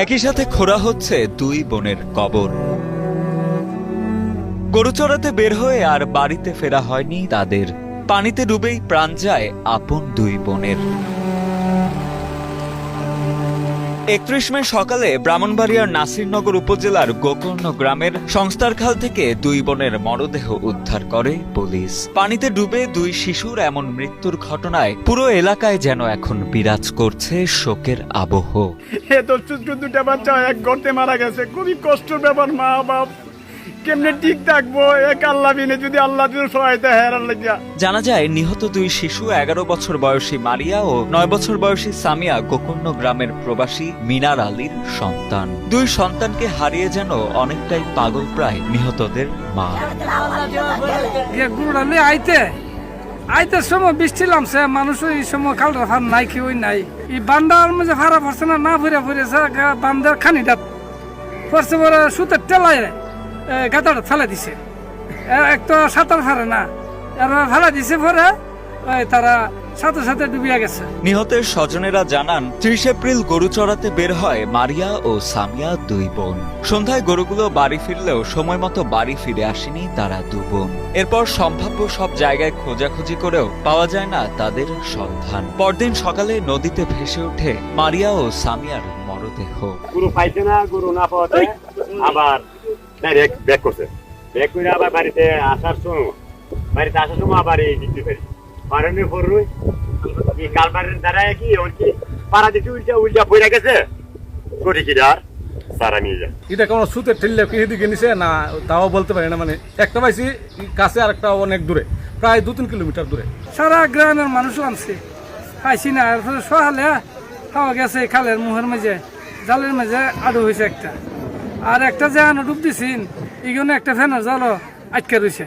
একই সাথে খোঁড়া হচ্ছে দুই বোনের কবর। গরু চড়াতে বের হয়ে আর বাড়িতে ফেরা হয়নি তাদের। পানিতে ডুবেই প্রাণ যায় আপন দুই বোনের। 31 মে সকালে ব্রাহ্মণবাড়িয়ার নাসিরনগর উপজেলার গোকর্ণ গ্রামের সংস্থারখাল থেকে দুই বোনের মরদেহ উদ্ধার করে পুলিশ। পানিতে ডুবে দুই শিশুর এমন মৃত্যুর ঘটনায় পুরো এলাকায় যেন এখন বিরাজ করছে শোকের আবহ। দুটা বাচ্চা এক গর্তে মারা গেছে, খুবই কষ্টের ব্যাপার। মা বাপ কেমনে ঠিক থাকবো, এক আল্লাহ বিনে যদি আল্লাহ সহায়তা হেরার লাগিয়া। জানা যায় নিহত দুই শিশু 11 বছর বয়সী মারিয়া ও 9 বছর বয়সী সামিয়া গোকর্ণ গ্রামের প্রবাসী মিনার আলীর সন্তান। দুই সন্তানকে হারিয়ে যেন অনেকটাই পাগল প্রায় নিহতদের মা। আইতে সময় বৃষ্টি নামছে, মানুষ এই সময় খালটা ফার নাই কি ওই নাই। এই বান্দার মধ্যে ভাড়া পড়ছে না ফুরে ফুরেছে বান্দার খানিটা পড়ছে, পরে সুতের টেলায় গাদাটা ফেলে দিছে। এক তো সাঁতার ফারে না, এবার ফেলে দিছে, পরে তারা সাথে সাথে ডুবিয়া গেছে। নিহতের স্বজনেরা জানান 30 এপ্রিল গরু চড়াতে বের হয় মারিয়া ও সামিয়া দুই বোন। সন্ধ্যায় গরুগুলো বাড়ি ফিরলেও সময় মতো বাড়ি ফিরে আসেনি তারা দু বোন। এরপর সম্ভাব্য সব জায়গায় খোঁজাখুঁজি করেও পাওয়া যায় না তাদের সন্ধান। পরদিন সকালে নদীতে ভেসে ওঠে মারিয়া ও সামিয়ার মরদেহ। গরু পাইছে না, গরু না পাওয়াতে আবার ডাইরেক্ট ব্যাক করছে। ব্যাক করে আবার বাড়িতে আসার সময় আবার এই দিতে পারি পারেনি পড়ুই এই কালবারের দ্বারায় কি ওর কি পাড়া দিতে উল্টা পড়ে গেছে কঠিকিরার সারা নিয়ে যায়। এটা কোনো সুতের ঠেললে কি দিকে নিছে না তাও বলতে পারি না। মানে একটা পাইছি কাছে আর একটা অনেক দূরে, প্রায় 2-3 কিলোমিটার দূরে। সারা গ্রামের মানুষও আনছে, পাইছি না। সকালে খাওয়া গেছে খালের মুহের মাঝে, জালের মাঝে আডু হয়েছে একটা, আর একটা যে ডুব দিছিন এখানে একটা ফ্যানের জালও আটকে রয়েছে।